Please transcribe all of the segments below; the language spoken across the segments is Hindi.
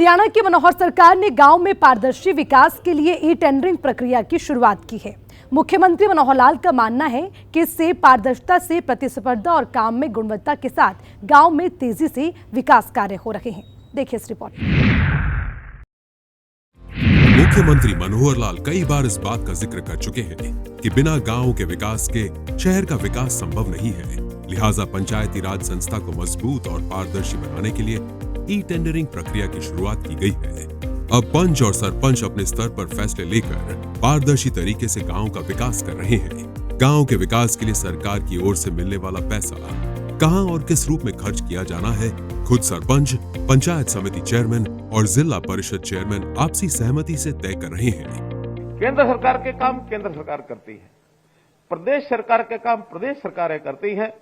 हरियाणा की मनोहर सरकार ने गांव में पारदर्शी विकास के लिए ई टेंडरिंग प्रक्रिया की शुरुआत की है। मुख्यमंत्री मनोहर लाल का मानना है कि इससे पारदर्शिता से प्रतिस्पर्धा और काम में गुणवत्ता के साथ गांव में तेजी से विकास कार्य हो रहे हैं। देखिए इस रिपोर्ट। मुख्यमंत्री मनोहर लाल कई बार इस बात का जिक्र कर चुके हैं कि बिना गांव के विकास के शहर का विकास संभव नहीं है। लिहाजा पंचायती राज संस्था को मजबूत और पारदर्शी बनाने के लिए ई टेंडरिंग प्रक्रिया की शुरुआत की गई है। अब पंच और सरपंच अपने स्तर पर फैसले लेकर पारदर्शी तरीके से गांव का विकास कर रहे हैं। गांव के विकास के लिए सरकार की ओर से मिलने वाला पैसा कहां और किस रूप में खर्च किया जाना है, खुद सरपंच, पंचायत समिति चेयरमैन और जिला परिषद चेयरमैन आपसी सहमति से तय कर रहे हैं। केंद्र सरकार के काम केंद्र सरकार करती है, प्रदेश सरकार के काम प्रदेश सरकारें करती हैं,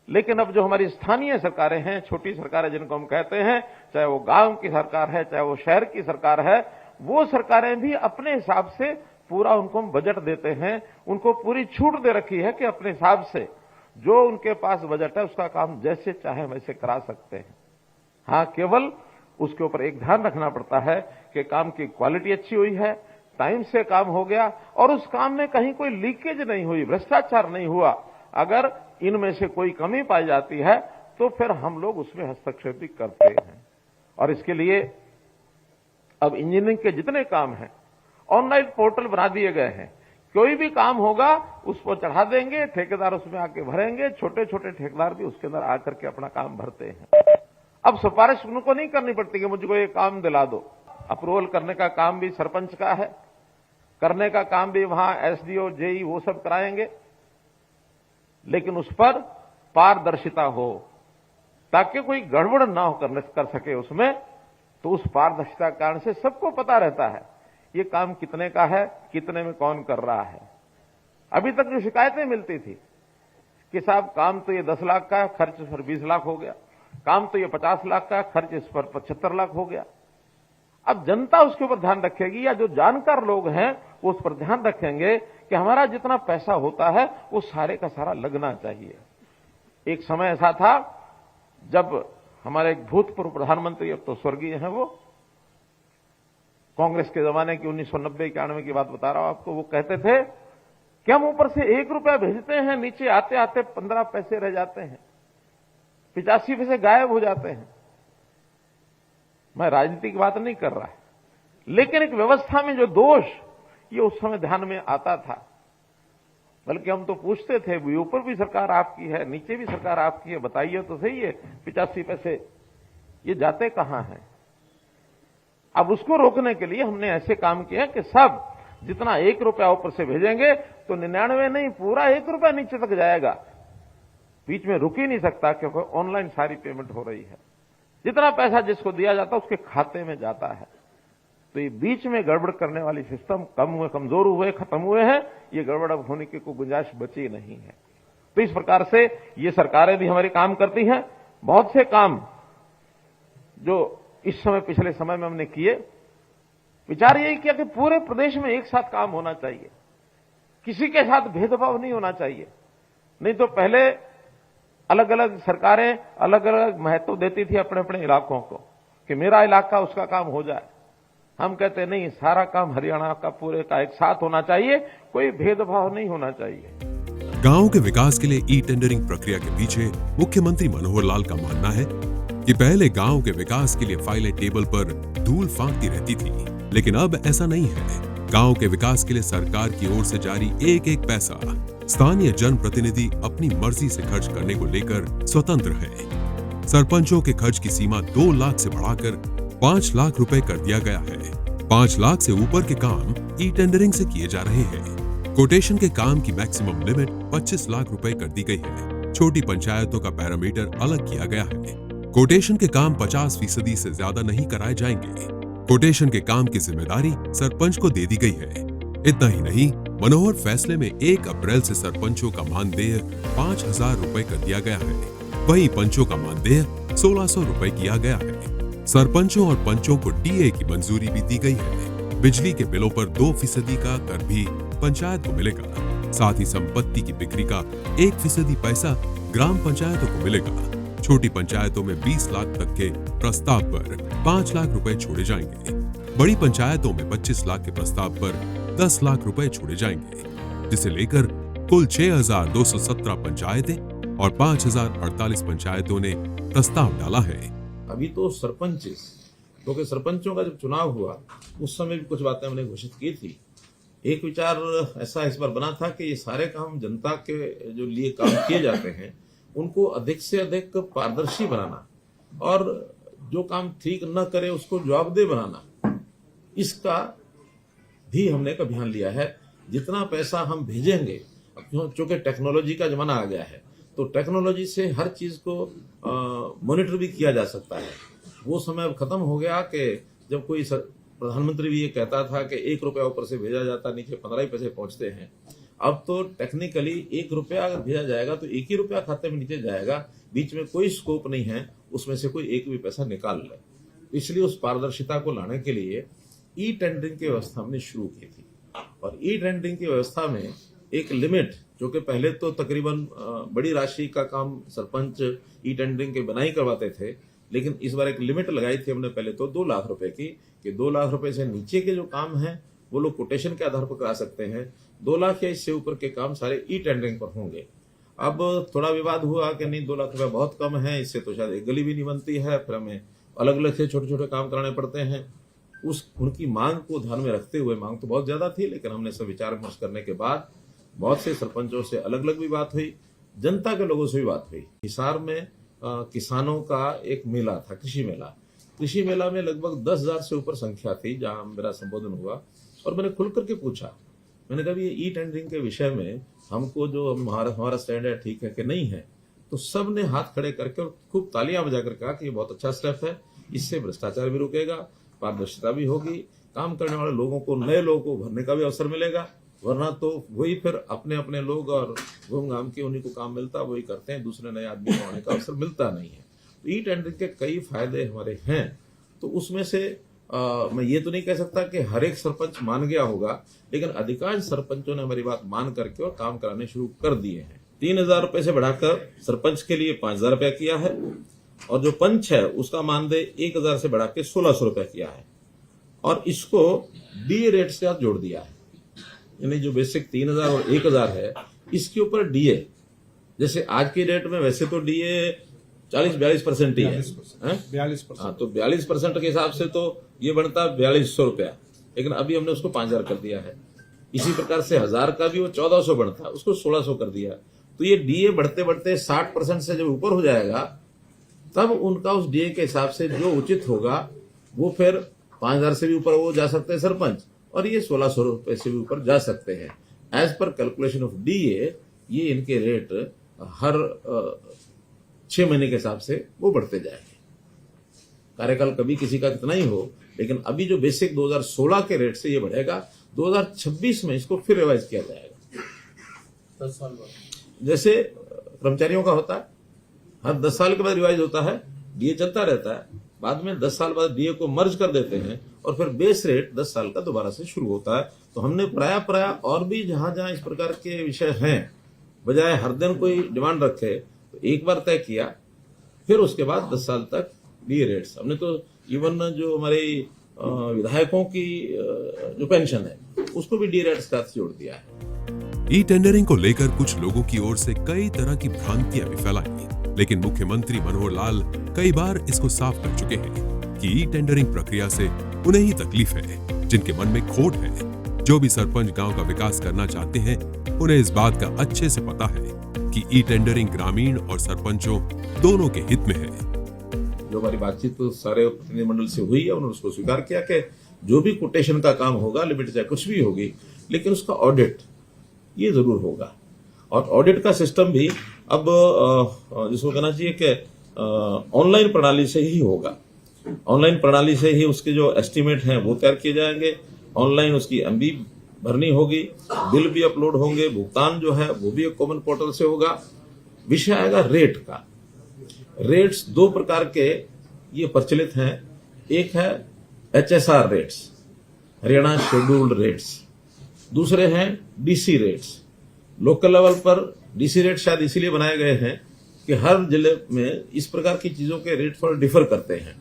लेकिन अब जो हमारी स्थानीय सरकारें हैं, छोटी सरकारें जिनको हम कहते हैं, चाहे वो गांव की सरकार है, चाहे वो शहर की सरकार है, वो सरकारें भी अपने हिसाब से पूरा उनको बजट देते हैं। उनको पूरी छूट दे रखी है कि अपने हिसाब से जो उनके पास बजट है उसका काम जैसे चाहे वैसे करा सकते हैं। हाँ, केवल उसके ऊपर एक ध्यान रखना पड़ता है कि काम की क्वालिटी अच्छी हुई है, टाइम से काम हो गया और उस काम में कहीं कोई लीकेज नहीं हुई, भ्रष्टाचार नहीं हुआ। अगर इनमें से कोई कमी पाई जाती है तो फिर हम लोग उसमें हस्तक्षेप भी करते हैं। और इसके लिए अब इंजीनियरिंग के जितने काम हैं ऑनलाइन पोर्टल बना दिए गए हैं। कोई भी काम होगा उस पर चढ़ा देंगे, ठेकेदार उसमें आके भरेंगे, छोटे छोटे ठेकेदार भी उसके अंदर आकर के अपना काम भरते हैं। अब सिफारिश उनको नहीं करनी पड़ती कि मुझको ये काम दिला दो। अप्रूवल करने का काम भी सरपंच का है, करने का काम भी वहां एसडीओ, जेई वो सब कराएंगे, लेकिन उस पर पारदर्शिता हो ताकि कोई गड़बड़ ना हो कर सके उसमें। तो उस पारदर्शिता के कारण से सबको पता रहता है ये काम कितने का है, कितने में कौन कर रहा है। अभी तक जो शिकायतें मिलती थी कि साहब काम तो ये 10 लाख का है, खर्च इस पर 20 लाख हो गया, काम तो ये 50 लाख का है, खर्च इस पर 75 लाख हो गया। अब जनता उसके ऊपर ध्यान रखेगी या जो जानकार लोग हैं वो उस पर ध्यान रखेंगे कि हमारा जितना पैसा होता है वो सारे का सारा लगना चाहिए। एक समय ऐसा था जब हमारे एक भूतपूर्व प्रधानमंत्री, अब तो स्वर्गीय हैं, वो कांग्रेस के जमाने की 1990-91 की बात बता रहा हूं आपको, वो कहते थे कि हम ऊपर से 1 रुपया भेजते हैं, नीचे आते आते 15 पैसे रह जाते हैं, 85 पैसे गायब हो जाते हैं। मैं राजनीति की बात नहीं कर रहा, लेकिन एक व्यवस्था में जो दोष ये उस समय ध्यान में आता था। बल्कि हम तो पूछते थे ऊपर भी सरकार आपकी है, नीचे भी सरकार आपकी है, बताइए तो सही है 85 पैसे ये जाते कहां हैं। अब उसको रोकने के लिए हमने ऐसे काम किया कि सब जितना 1 रुपया ऊपर से भेजेंगे तो 99 नहीं, पूरा 1 रुपया नीचे तक जाएगा, बीच में रुक ही नहीं सकता क्योंकि ऑनलाइन सारी पेमेंट हो रही है। जितना पैसा जिसको दिया जाता है उसके खाते में जाता है। तो ये बीच में गड़बड़ करने वाली सिस्टम कमजोर हुए, खत्म हुए हैं। ये गड़बड़ अब होने की कोई गुंजाइश बची नहीं है। तो इस प्रकार से ये सरकारें भी हमारी काम करती हैं। बहुत से काम जो इस समय पिछले समय में हमने किए, विचार यही किया कि पूरे प्रदेश में एक साथ काम होना चाहिए, किसी के साथ भेदभाव नहीं होना चाहिए। नहीं तो पहले अलग अलग सरकारें अलग अलग महत्व देती थी अपने अपने इलाकों को कि मेरा इलाका उसका काम हो जाए। हम कहते नहीं, सारा काम हरियाणा का पूरे का एक साथ होना चाहिए, कोई भेदभाव नहीं होना चाहिए। गांव के विकास के लिए ई टेंडरिंग प्रक्रिया के पीछे मुख्यमंत्री मनोहर लाल का मानना है कि पहले गांव के विकास के लिए फाइलें टेबल पर धूल फांकती रहती थी, लेकिन अब ऐसा नहीं है। गांव के विकास के लिए सरकार की ओर से जारी एक एक पैसा स्थानीय जनप्रतिनिधि अपनी मर्जी से खर्च करने को लेकर स्वतंत्र है। सरपंचों के खर्च की सीमा 2 लाख से बढ़ाकर 5 लाख रुपए कर दिया गया है। 5 लाख से ऊपर के काम ई टेंडरिंग से किए जा रहे हैं। कोटेशन के काम की मैक्सिमम लिमिट 25 लाख रुपए कर दी गई है। छोटी पंचायतों का पैरामीटर अलग किया गया है। कोटेशन के काम 50% से ज्यादा नहीं कराए जाएंगे। कोटेशन के काम की जिम्मेदारी सरपंच को दे दी गई है। इतना ही नहीं, मनोहर फैसले में 1 अप्रैल से सरपंचों का मानदेय 5,000 रुपए कर दिया गया है। वहीं पंचों का मानदेय 1,600 रुपए किया गया है। सरपंचों और पंचों को डीए की मंजूरी भी दी गई है। बिजली के बिलों पर 2% का कर भी पंचायत को मिलेगा। साथ ही संपत्ति की बिक्री का 1% पैसा ग्राम पंचायतों को मिलेगा। छोटी पंचायतों में 20 लाख तक के प्रस्ताव पर 5 लाख रुपए छोड़े जाएंगे। बड़ी पंचायतों में 25 लाख के प्रस्ताव पर 10 लाख रुपए छोड़े जाएंगे, जिसे लेकर कुल 6,217 पंचायतें और 5,048 पंचायतों ने प्रस्ताव डाला है। अभी तो सरपंच, क्योंकि सरपंचों का जब चुनाव हुआ उस समय भी कुछ बातें हमने घोषित की थी। एक विचार ऐसा इस बार बना था कि ये सारे काम जनता के जो लिए काम किए जाते हैं उनको अधिक से अधिक पारदर्शी बनाना और जो काम ठीक न करे उसको जवाबदेह बनाना, इसका भी हमने एक अभियान लिया है। जितना पैसा हम भेजेंगे, चूंकि टेक्नोलॉजी का जमाना आ गया है तो टेक्नोलॉजी से हर चीज को मॉनिटर भी किया जा सकता है। वो समय अब खत्म हो गया कि जब कोई प्रधानमंत्री भी ये कहता था कि 1 रुपया ऊपर से भेजा जाता, नीचे 15 ही पैसे पहुंचते हैं। अब तो टेक्निकली 1 रुपया अगर भेजा जाएगा तो 1 ही रुपया खाते में नीचे जाएगा, बीच में कोई स्कोप नहीं है उसमें से कोई एक भी पैसा निकाल ले। इसलिए उस पारदर्शिता को लाने के लिए ई टेंडरिंग की व्यवस्था हमने शुरू की थी। और ई टेंडरिंग की व्यवस्था में एक लिमिट, जो कि पहले तो तकरीबन बड़ी राशि का काम सरपंच ई टेंडरिंग के बनाई करवाते थे, लेकिन इस बार एक लिमिट लगाई थी हमने पहले तो 2 लाख रुपए की, कि 2 लाख रुपए से नीचे के जो काम हैं वो लोग कोटेशन के आधार पर करा सकते हैं। 2 लाख या इससे ऊपर के काम सारे ई टेंडरिंग पर होंगे। अब थोड़ा विवाद हुआ कि नहीं 2 लाख रुपए बहुत कम है, इससे तो शायद एक गली भी नहीं बनती है, फिर हमें अलग अलग से छोटे छोटे काम कराने पड़ते हैं। उनकी मांग को ध्यान में रखते हुए, मांग तो बहुत ज्यादा थी, लेकिन हमने सब विचार विमर्श करने के बाद बहुत से सरपंचों से अलग अलग भी बात हुई, जनता के लोगों से भी बात हुई। हिसार में किसानों का एक मेला था, कृषि मेला। कृषि मेला में लगभग 10,000 से ऊपर संख्या थी जहां मेरा संबोधन हुआ, और मैंने खुल करके पूछा, मैंने कहा ये ई टेंडरिंग के विषय में हमको जो हमारा स्टैंड है ठीक है कि नहीं है। तो सब ने हाथ खड़े करके और खूब तालियां बजाकर कहा कि ये बहुत अच्छा स्टेप है, इससे भ्रष्टाचार भी रुकेगा, पारदर्शिता भी होगी, काम करने वाले लोगों को, नए लोगों को भरने का भी अवसर मिलेगा। वरना तो वही फिर अपने अपने लोग और घूम घाम के उन्हीं को काम मिलता, वही करते हैं, दूसरे नए आदमी को आने का अवसर मिलता नहीं है। तो ई टेंडरिंग के कई फायदे हमारे हैं। तो उसमें से मैं ये तो नहीं कह सकता कि हर एक सरपंच मान गया होगा, लेकिन अधिकांश सरपंचों ने हमारी बात मान करके और काम कराने शुरू कर दिए हैं। 3,000 रुपए से बढ़ाकर सरपंच के लिए 5,000 रुपया किया है, और जो पंच है उसका मानदेय 1,000 से बढ़ा के 1,600 रुपया किया है, और इसको डीए रेट से जोड़ दिया है। यानी जो बेसिक 3,000 और 1,000 है, इसके ऊपर डीए, जैसे आज की डेट में वैसे तो डीए 40-42% ही है, 42%। हाँ, तो 42% के हिसाब से तो ये बनता 4,200 रुपया, लेकिन अभी हमने उसको 5,000 कर दिया है। इसी प्रकार से 1,000 का भी वो 1,400 बनता, उसको 1,600 कर दिया। तो ये डीए बढ़ते बढ़ते 60% से जब ऊपर हो जाएगा, तब उनका उस डीए के हिसाब से जो उचित होगा वो फिर 5,000 से भी ऊपर वो जा सकते हैं सरपंच, और ये 1,600 रुपए से भी ऊपर जा सकते हैं। As per calculation of DA ये इनके रेट हर 6 महीने के हिसाब से वो बढ़ते जाएंगे। कार्यकाल कभी किसी का कितना ही हो, लेकिन अभी जो बेसिक 2016 के रेट से ये बढ़ेगा। 2026 में इसको फिर रिवाइज किया जाएगा 10 साल बाद, जैसे कर्मचारियों का होता है, हर 10 साल के बाद रिवाइज होता है, डीए चलता रहता है। बाद में 10 साल बाद डीए को मर्ज कर देते हैं और फिर बेस रेट 10 साल का दोबारा से शुरू होता है। तो हमने प्राय और भी जहां जहां इस प्रकार के विषय हैं, बजाय हर दिन कोई डिमांड रखे, तो एक बार तय किया, फिर उसके बाद 10 साल तक डीए रेट्स। हमने तो इवन जो हमारे विधायकों की जो पेंशन है उसको भी डीए रेट्स का जोड़ दिया है। ई टेंडरिंग को लेकर कुछ लोगों की ओर से कई तरह की भ्रांतियां भी फैलाई, लेकिन मुख्यमंत्री मनोहर लाल कई बार इसको साफ कर चुके हैं कि ई टेंडरिंग प्रक्रिया से उन्हें ही तकलीफ है जिनके मन में खोट है। जो भी सरपंच गांव का विकास करना चाहते हैं, उन्हें इस बात का अच्छे से पता है कि ई टेंडरिंग ग्रामीण और सरपंचों दोनों के हित में है। जो हमारी बातचीत तो सारे प्रतिनिधिमंडल से हुई है, उन्होंने उसको स्वीकार किया कि जो भी कोटेशन का काम होगा, लिमिट चाहे कुछ भी होगी, लेकिन उसका ऑडिट ये जरूर होगा। और ऑडिट का सिस्टम भी अब जिसको कहना चाहिए कि ऑनलाइन प्रणाली से ही होगा। ऑनलाइन प्रणाली से ही उसके जो एस्टीमेट हैं वो तैयार किए जाएंगे, ऑनलाइन उसकी एमबी भरनी होगी, बिल भी अपलोड होंगे, भुगतान जो है वो भी एक कॉमन पोर्टल से होगा। विषय आएगा रेट का। रेट्स 2 प्रकार के ये प्रचलित हैं। एक है HSR rates, Haryana scheduled rates, दूसरे हैं डीसी रेट्स। लोकल लेवल पर डीसी रेट शायद इसीलिए बनाए गए हैं कि हर जिले में इस प्रकार की चीजों के रेट थोड़ा डिफर करते हैं,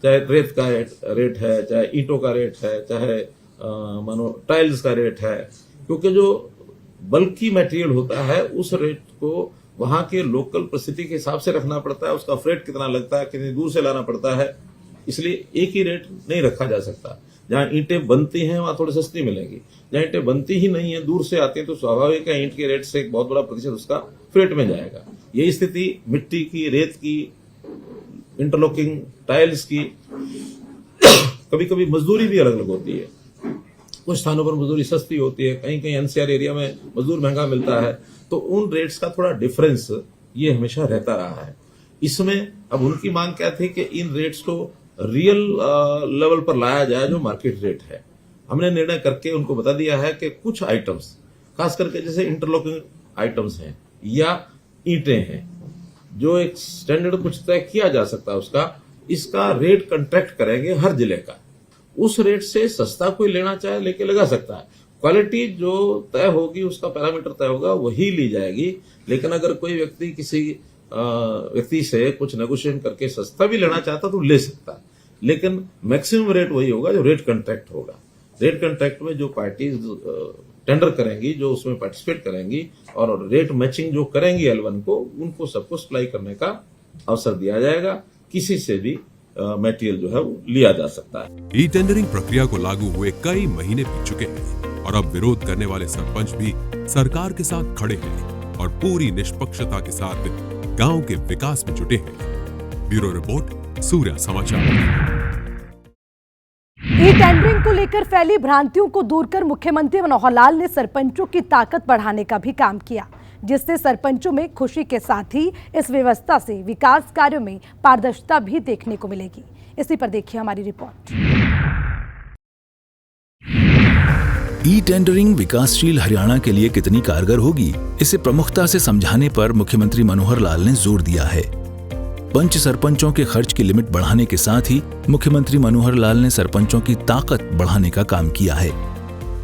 चाहे रेत का रेट है, चाहे ईंटों का रेट है, चाहे मानो टाइल्स का रेट है, क्योंकि जो बल्कि मटेरियल होता है उस रेट को वहां के लोकल परिस्थिति के हिसाब से रखना पड़ता है, उसका फ्रेट कितना लगता है, कितनी दूर से लाना पड़ता है, इसलिए एक ही रेट नहीं रखा जा सकता। जहां ईंटें बनती हैं वहां थोड़ी सस्ती मिलेंगी, जहां ईंटें बनती ही नहीं है, दूर से आती हैं, तो स्वाभाविक है ईंट के रेट से एक बहुत बड़ा प्रतिशत उसका फ्रेट में जाएगा। यही स्थिति मिट्टी की, रेत की, इंटरलॉकिंग टाइल्स की, कभी कभी मजदूरी भी अलग अलग होती है। कुछ स्थानों पर मजदूरी सस्ती होती है, कहीं कहीं एनसीआर एरिया में मजदूर महंगा मिलता है, तो उन रेट्स का थोड़ा डिफरेंस ये हमेशा रहता रहा है। इसमें अब उनकी मांग क्या थी कि इन रेट्स को रियल लेवल पर लाया जाए जो मार्केट रेट है। हमने निर्णय करके उनको बता दिया है कि कुछ आइटम्स, खास करके जैसे इंटरलॉकिंग आइटम्स हैं या ईंटें हैं, जो एक स्टैंडर्ड कुछ तय किया जा सकता है उसका, इसका रेट कॉन्ट्रैक्ट करेंगे हर जिले का। उस रेट से सस्ता कोई लेना चाहे लेके लगा सकता है, क्वालिटी जो तय होगी, उसका पैरामीटर तय होगा, वही ली जाएगी। लेकिन अगर कोई व्यक्ति किसी व्यक्ति से कुछ नेगोशिएशन करके सस्ता भी लेना चाहता तो ले सकता है, लेकिन मैक्सिमम रेट वही होगा जो रेट कॉन्ट्रैक्ट होगा। रेट कॉन्ट्रैक्ट में जो पार्टीज टेंडर करेंगी, जो उसमें पार्टिसिपेट करेंगी और रेट मैचिंग जो करेंगी L1 को, उनको सबको सप्लाई करने का अवसर दिया जाएगा। किसी से भी मटेरियल जो है वो लिया जा सकता है। ई टेंडरिंग प्रक्रिया को लागू हुए कई महीने बीत चुके हैं और अब विरोध करने वाले सरपंच भी सरकार के साथ खड़े हैं और पूरी निष्पक्षता के साथ गांव के विकास में जुटे हैं। ब्यूरो रिपोर्ट, सूर्या समाचार। ई टेंडरिंग को लेकर फैली भ्रांतियों को दूर कर मुख्यमंत्री मनोहर लाल ने सरपंचों की ताकत बढ़ाने का भी काम किया, जिससे सरपंचों में खुशी के साथ ही इस व्यवस्था से विकास कार्यों में पारदर्शिता भी देखने को मिलेगी। इसी पर देखिए हमारी रिपोर्ट। ई टेंडरिंग विकासशील हरियाणा के लिए कितनी कारगर होगी, इसे प्रमुखता से समझाने पर मुख्यमंत्री मनोहर लाल ने जोर दिया है। पंच सरपंचों के खर्च की लिमिट बढ़ाने के साथ ही मुख्यमंत्री मनोहर लाल ने सरपंचों की ताकत बढ़ाने का काम किया है।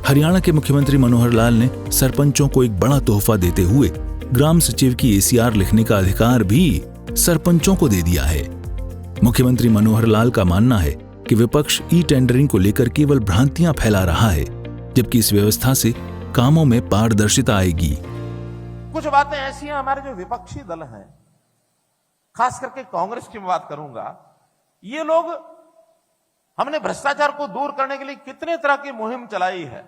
हरियाणा के मुख्यमंत्री मनोहर लाल ने सरपंचों को एक बड़ा तोहफा देते हुए ग्राम सचिव की ACR लिखने का अधिकार भी सरपंचों को दे दिया है। मुख्यमंत्री मनोहर लाल का मानना है कि विपक्ष ई टेंडरिंग को लेकर केवल भ्रांतियां फैला रहा है, जबकि इस व्यवस्था से कामों में पारदर्शिता आएगी। कुछ बातें ऐसी हैं, हमारे जो विपक्षी दल हैं, खास करके कांग्रेस की बात करूंगा, ये लोग, हमने भ्रष्टाचार को दूर करने के लिए कितने तरह की मुहिम चलाई है।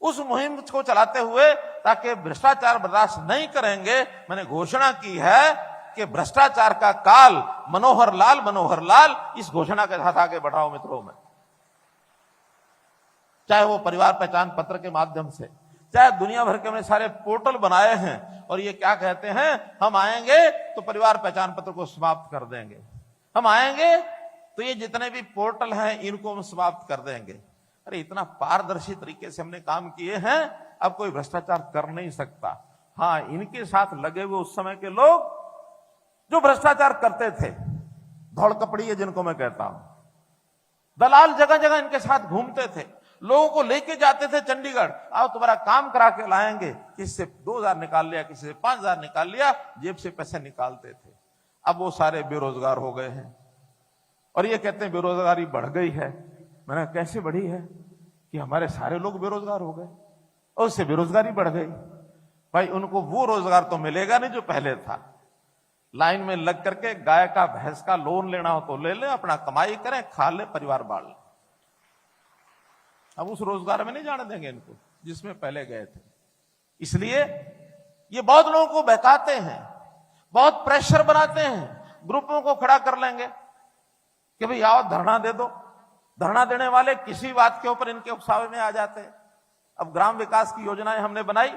उस मुहिम को चलाते हुए ताकि भ्रष्टाचार बर्दाश्त नहीं करेंगे, मैंने घोषणा की है कि भ्रष्टाचार का काल मनोहर लाल, इस घोषणा के साथ आगे बढ़ाओ मित्रों में। चाहे वो परिवार पहचान पत्र के माध्यम से, चाहे दुनिया भर के हमने सारे पोर्टल बनाए हैं और ये क्या कहते हैं, हम आएंगे तो परिवार पहचान पत्र को समाप्त कर देंगे, हम आएंगे तो ये जितने भी पोर्टल हैं इनको हम समाप्त कर देंगे। अरे इतना पारदर्शी तरीके से हमने काम किए हैं, अब कोई भ्रष्टाचार कर नहीं सकता। हाँ, इनके साथ लगे हुए उस समय के लोग जो भ्रष्टाचार करते थे, धौड़ कपड़ी जिनको मैं कहता हूं, दलाल जगह जगह इनके साथ घूमते थे, लोगों को लेके जाते थे चंडीगढ़, आओ तुम्हारा काम करा के लाएंगे, किसी से 2000 निकाल लिया, किसी से 5000 निकाल लिया, जेब से पैसे निकालते थे। अब वो सारे बेरोजगार हो गए हैं और ये कहते हैं बेरोजगारी बढ़ गई है। मैंने कैसे बढ़ी है कि हमारे सारे लोग बेरोजगार हो गए और उससे बेरोजगारी बढ़ गई। भाई उनको वो रोजगार तो मिलेगा नहीं जो पहले था। लाइन में लग करके गाय का भैंस का लोन लेना हो तो ले ले, अपना कमाई करें, खा ले, परिवार बाढ़ ले। अब उस रोजगार में नहीं जाने देंगे इनको जिसमें पहले गए थे। इसलिए ये बहुत लोगों को बहकाते हैं, बहुत प्रेशर बनाते हैं, ग्रुपों को खड़ा कर लेंगे कि भाई आओ धरना दे दो। धरना देने वाले किसी बात के ऊपर इनके उकसावे में आ जाते हैं। अब ग्राम विकास की योजनाएं हमने बनाई,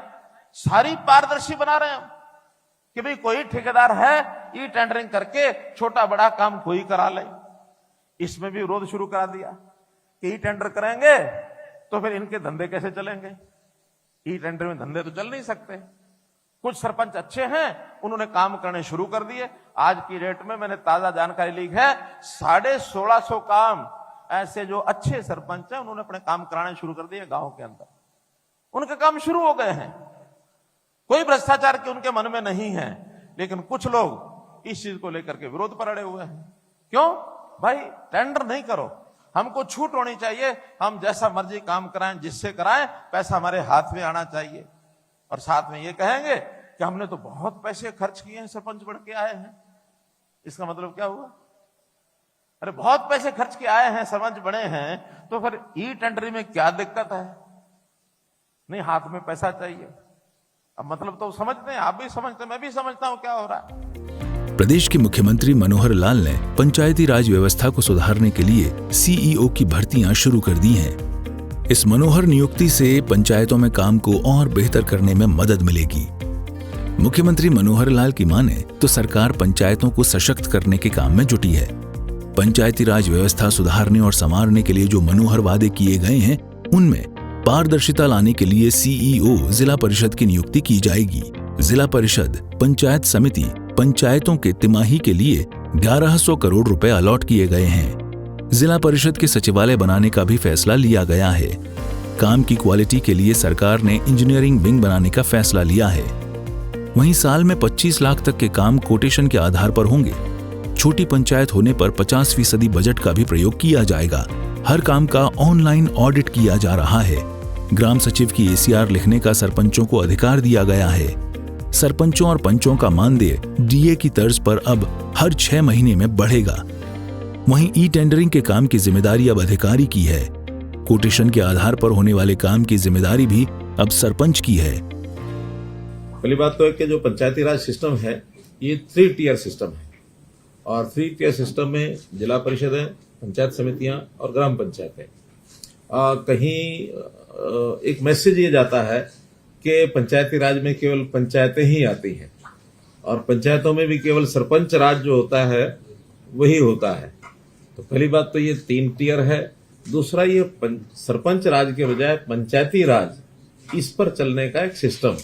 सारी पारदर्शी बना रहे हैं कि भाई कोई ठेकेदार है ई टेंडरिंग करके छोटा बड़ा काम कोई करा ले। इसमें भी विरोध शुरू करा दिया कि ई टेंडर करेंगे तो फिर इनके धंधे कैसे चलेंगे, ई टेंडर में धंधे तो चल नहीं सकते। कुछ सरपंच अच्छे हैं, उन्होंने काम करने शुरू कर दिए। आज की डेट में मैंने ताजा जानकारी ली है, 1650 काम ऐसे जो अच्छे सरपंच हैं उन्होंने अपने काम कराने शुरू कर दिए गांव के अंदर। उनके काम शुरू हो गए हैं, कोई भ्रष्टाचार के उनके मन में नहीं है। लेकिन कुछ लोग इस चीज को लेकर के विरोध पर अड़े हुए हैं। क्यों भाई? टेंडर नहीं करो, हमको छूट होनी चाहिए, हम जैसा मर्जी काम कराएं, जिससे कराएं, पैसा हमारे हाथ में आना चाहिए। और साथ में ये कहेंगे कि हमने तो बहुत पैसे खर्च किए हैं, सरपंच बन के आए हैं। इसका मतलब क्या हुआ? अरे बहुत पैसे खर्च के आए हैं, सरपंच बने हैं, तो फिर ई टेंडरिंग में क्या दिक्कत है? नहीं, हाथ में पैसा चाहिए। अब मतलब तो समझते हैं, आप भी समझते, मैं भी समझता हूं क्या हो रहा है। प्रदेश के मुख्यमंत्री मनोहर लाल ने पंचायती राज व्यवस्था को सुधारने के लिए सीईओ की भर्तियां शुरू कर दी हैं। इस मनोहर नियुक्ति से पंचायतों में काम को और बेहतर करने में मदद मिलेगी। मुख्यमंत्री मनोहर लाल की माने तो सरकार पंचायतों को सशक्त करने के काम में जुटी है। पंचायती राज व्यवस्था सुधारने और संवारने के लिए जो मनोहर वादे किए गए हैं, उनमें पारदर्शिता लाने के लिए सीईओ जिला परिषद की नियुक्ति की जाएगी। जिला परिषद, पंचायत समिति, पंचायतों के तिमाही के लिए 1100 करोड़ रुपए अलॉट किए गए हैं। जिला परिषद के सचिवालय बनाने का भी फैसला लिया गया है। काम की क्वालिटी के लिए सरकार ने इंजीनियरिंग विंग बनाने का फैसला लिया है। वहीं साल में 25 लाख तक के काम कोटेशन के आधार पर होंगे। छोटी पंचायत होने पर 50% बजट का भी प्रयोग किया जाएगा। हर काम का ऑनलाइन ऑडिट किया जा रहा है। ग्राम सचिव की एसीआर लिखने का सरपंचों को अधिकार दिया गया है। सरपंचों और पंचों का मानदेय डीए की तर्ज पर अब हर 6 महीने में बढ़ेगा। वहीं ई टेंडरिंग के काम की जिम्मेदारी अब अधिकारी की है। कोटेशन के आधार पर होने वाले काम की जिम्मेदारी भी अब सरपंच की है। पहली बात तो है कि जो पंचायती राज सिस्टम है, ये 3 टियर सिस्टम है, और 3 टियर सिस्टम में जिला परिषद है, पंचायत समितियां और ग्राम पंचायत है। कहीं एक मैसेज ये जाता है कि पंचायती राज में केवल पंचायतें ही आती हैं और पंचायतों में भी केवल सरपंच राज जो होता है वही होता है। तो पहली बात तो ये 3 टियर है। दूसरा, ये सरपंच राज के बजाय पंचायती राज, इस पर चलने का एक सिस्टम,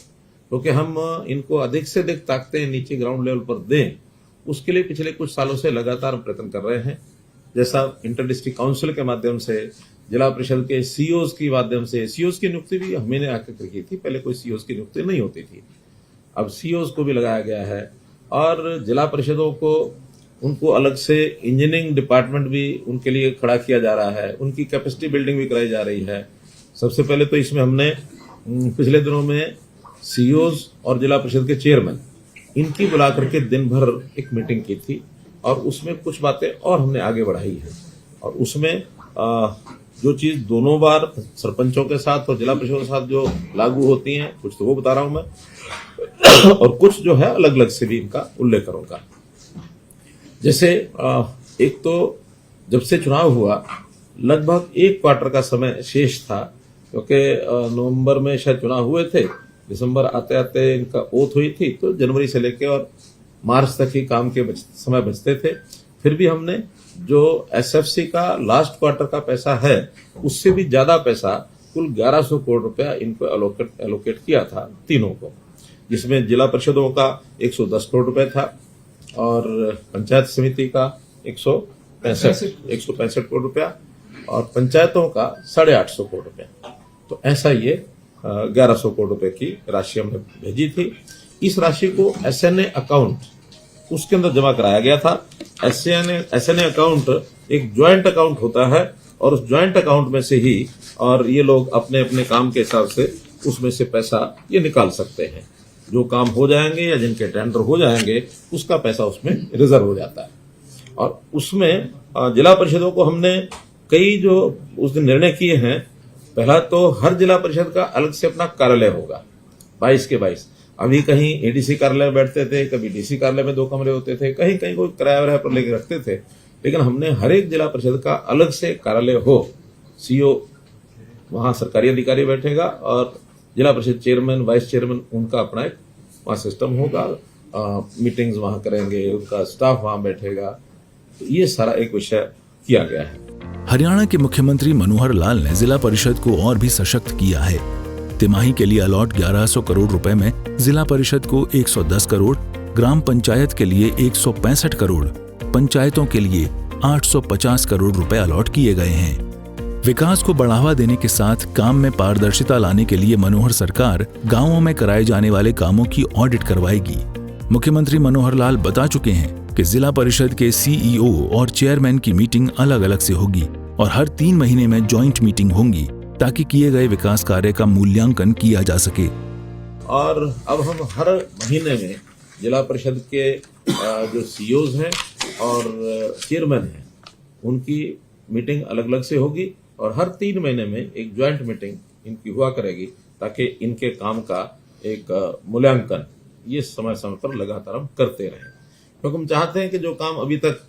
क्योंकि हम इनको अधिक से अधिक ताकतें नीचे ग्राउंड लेवल पर दें, उसके लिए पिछले कुछ सालों से लगातार प्रयत्न कर रहे हैं। जैसा इंटर डिस्ट्रिक्ट काउंसिल के माध्यम से, जिला परिषद के सीओज की माध्यम से, सीओज की नियुक्ति भी हमने आकर की थी, पहले कोई सीओज की नियुक्ति नहीं होती थी, अब सीओज को भी लगाया गया है। और जिला परिषदों को, उनको अलग से इंजीनियरिंग डिपार्टमेंट भी उनके लिए खड़ा किया जा रहा है, उनकी कैपेसिटी बिल्डिंग भी कराई जा रही है। सबसे पहले तो इसमें हमने पिछले दिनों में सीओज और जिला परिषद के चेयरमैन, इनकी बुला करके दिन भर एक मीटिंग की थी और उसमें कुछ बातें और हमने आगे बढ़ाई है। और उसमें जो चीज दोनों बार सरपंचों के साथ और जिला परिषद के साथ जो लागू होती हैं, कुछ तो वो बता रहा हूं मैं, और कुछ जो है अलग अलग से भी इनका उल्लेख करूंगा। जैसे एक तो जब से चुनाव हुआ, लगभग 1 क्वार्टर का समय शेष था, क्योंकि नवंबर में शायद चुनाव हुए थे, दिसंबर आते आते इनका ओथ हुई थी, तो जनवरी से लेकर और मार्च तक ही काम के समय बचते थे। फिर भी हमने जो एसएफसी का लास्ट क्वार्टर का पैसा है, उससे भी ज्यादा पैसा, कुल 1100 करोड़ रुपया इनको एलोकेट किया था तीनों को, जिसमें जिला परिषदों का 110 करोड़ रुपए था और पंचायत समिति का 165 करोड़ रुपया और पंचायतों का 850 करोड़ रुपया। तो ऐसा ये 1100 करोड़ रुपए की राशि हमने भेजी थी। इस राशि को एसएनए अकाउंट, उसके अंदर जमा कराया गया था। एसएनए अकाउंट एक ज्वाइंट अकाउंट होता है और उस ज्वाइंट अकाउंट में से ही और ये लोग अपने अपने काम के हिसाब से उसमें से पैसा ये निकाल सकते हैं। जो काम हो जाएंगे या जिनके टेंडर हो जाएंगे, उसका पैसा उसमें रिजर्व हो जाता है। और उसमें जिला परिषदों को हमने कई जो उस दिन निर्णय किए हैं, पहला तो हर जिला परिषद का अलग से अपना कार्यालय होगा, 22 के 22। अभी कहीं एडीसी कार्यालय में बैठते थे, कभी डीसी कार्यालय में 2 कमरे होते थे, कहीं कहीं कोई किराया पर लेकर रखते थे, लेकिन हमने हर एक जिला परिषद का अलग से कार्यालय हो। सीओ वहां सरकारी अधिकारी बैठेगा और जिला परिषद चेयरमैन, वाइस चेयरमैन, उनका अपना एक वहां सिस्टम होगा। मीटिंग्स वहां करेंगे, उनका स्टाफ वहां बैठेगा। तो ये सारा एक विषय किया गया है। हरियाणा के मुख्यमंत्री मनोहर लाल ने जिला परिषद को और भी सशक्त किया है। तिमाही के लिए अलॉट 1100 करोड़ रुपए में जिला परिषद को 110 करोड़, ग्राम पंचायत के लिए 165 करोड़, पंचायतों के लिए 850 करोड़ रुपए अलॉट किए गए हैं। विकास को बढ़ावा देने के साथ काम में पारदर्शिता लाने के लिए मनोहर सरकार गांवों में कराए जाने वाले कामों की ऑडिट करवाएगी। मुख्यमंत्री मनोहर लाल बता चुके हैं कि जिला परिषद के सीईओ और चेयरमैन की मीटिंग अलग अलग से होगी और हर 3 महीने में जॉइंट मीटिंग होंगी ताकि किए गए विकास कार्य का मूल्यांकन किया जा सके। और अब हम हर महीने में जिला परिषद के जो सीईओज हैं और चेयरमैन हैं उनकी मीटिंग अलग अलग से होगी और हर 3 महीने में एक ज्वाइंट मीटिंग इनकी हुआ करेगी ताकि इनके काम का एक मूल्यांकन ये समय समय पर लगातार हम करते रहें, क्योंकि हम चाहते हैं कि जो काम अभी तक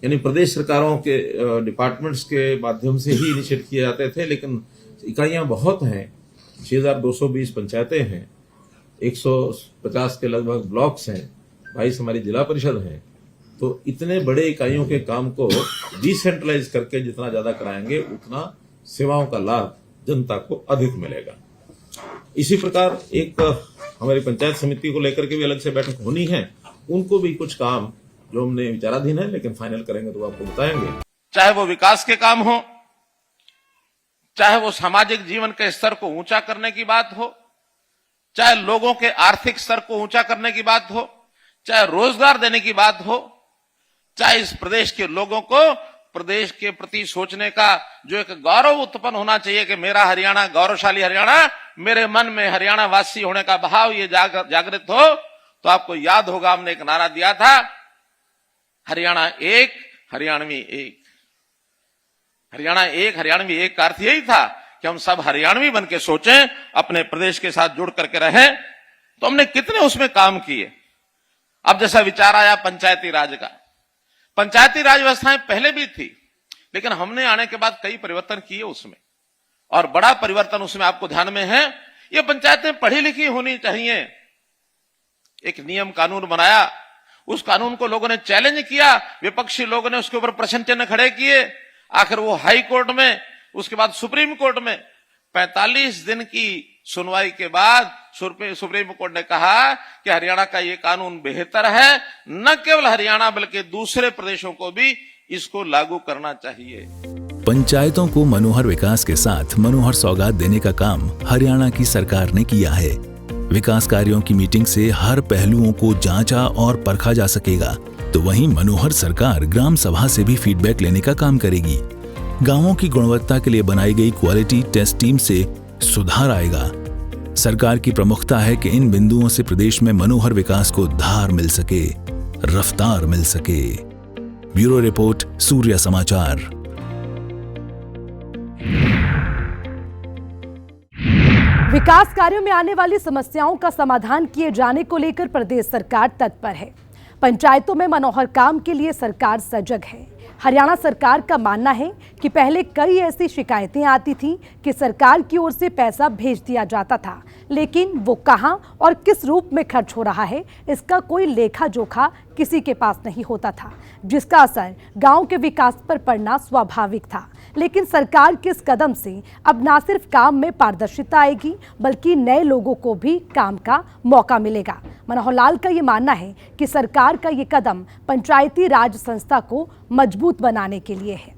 यानी प्रदेश सरकारों के डिपार्टमेंट्स के माध्यम से ही इनिशिएट किए जाते थे, लेकिन इकाइयां बहुत हैं, 6220 पंचायतें हैं, 150 के लगभग ब्लॉक्स हैं, 22 हमारी जिला परिषद हैं, तो इतने बड़े इकाइयों के काम को डिसेंट्रलाइज करके जितना ज्यादा कराएंगे उतना सेवाओं का लाभ जनता को अधिक मिलेगा। इसी प्रकार एक हमारी पंचायत समिति को लेकर के भी अलग से बैठक होनी है, उनको भी कुछ काम जो हमने विचाराधीन है लेकिन फाइनल करेंगे तो आपको बताएंगे। चाहे वो विकास के काम हो, चाहे वो सामाजिक जीवन के स्तर को ऊंचा करने की बात हो, चाहे लोगों के आर्थिक स्तर को ऊंचा करने की बात हो, चाहे रोजगार देने की बात हो, चाहे इस प्रदेश के लोगों को प्रदेश के प्रति सोचने का जो एक गौरव उत्पन्न होना चाहिए कि मेरा हरियाणा गौरवशाली हरियाणा, मेरे मन में हरियाणा वासी होने का भाव ये जागृत हो, तो आपको याद होगा हमने एक नारा दिया था, हरियाणा एक हरियाणवी एक। हरियाणा एक हरियाणवी एक का अर्थ यही था कि हम सब हरियाणवी बन के सोचें, अपने प्रदेश के साथ जुड़ करके रहें। तो हमने कितने उसमें काम किए। अब जैसा विचार आया पंचायती राज का, पंचायती राज व्यवस्थाएं पहले भी थी, लेकिन हमने आने के बाद कई परिवर्तन किए उसमें, और बड़ा परिवर्तन उसमें आपको ध्यान में है, ये पंचायतें पढ़ी लिखी होनी चाहिए। एक नियम कानून बनाया, उस कानून को लोगों ने चैलेंज किया, विपक्षी लोगों ने उसके ऊपर प्रश्न चिन्ह खड़े किए, आखिर वो हाई कोर्ट में, उसके बाद सुप्रीम कोर्ट में 45 दिन की सुनवाई के बाद सुप्रीम कोर्ट ने कहा कि हरियाणा का ये कानून बेहतर है, न केवल हरियाणा बल्कि दूसरे प्रदेशों को भी इसको लागू करना चाहिए। पंचायतों को मनोहर विकास के साथ मनोहर सौगात देने का काम हरियाणा की सरकार ने किया है। विकास कार्यों की मीटिंग से हर पहलुओं को जांचा और परखा जा सकेगा, तो वहीं मनोहर सरकार ग्राम सभा से भी फीडबैक लेने का काम करेगी। गांवों की गुणवत्ता के लिए बनाई गई क्वालिटी टेस्ट टीम से सुधार आएगा। सरकार की प्रमुखता है कि इन बिंदुओं से प्रदेश में मनोहर विकास को धार मिल सके, रफ्तार मिल सके। ब्यूरो रिपोर्ट, सूर्य समाचार। विकास कार्यों में आने वाली समस्याओं का समाधान किए जाने को लेकर प्रदेश सरकार तत्पर है। पंचायतों में मनोहर काम के लिए सरकार सजग है। हरियाणा सरकार का मानना है कि पहले कई ऐसी शिकायतें आती थीं कि सरकार की ओर से पैसा भेज दिया जाता था, लेकिन वो कहां और किस रूप में खर्च हो रहा है इसका कोई लेखा जोखा किसी के पास नहीं होता था, जिसका असर गांव के विकास पर पड़ना स्वाभाविक था। लेकिन सरकार के इस कदम से अब ना सिर्फ काम में पारदर्शिता आएगी, बल्कि नए लोगों को भी काम का मौका मिलेगा। मनोहर लाल का ये मानना है कि सरकार का ये कदम पंचायती राज संस्था को मजबूत बनाने के लिए है।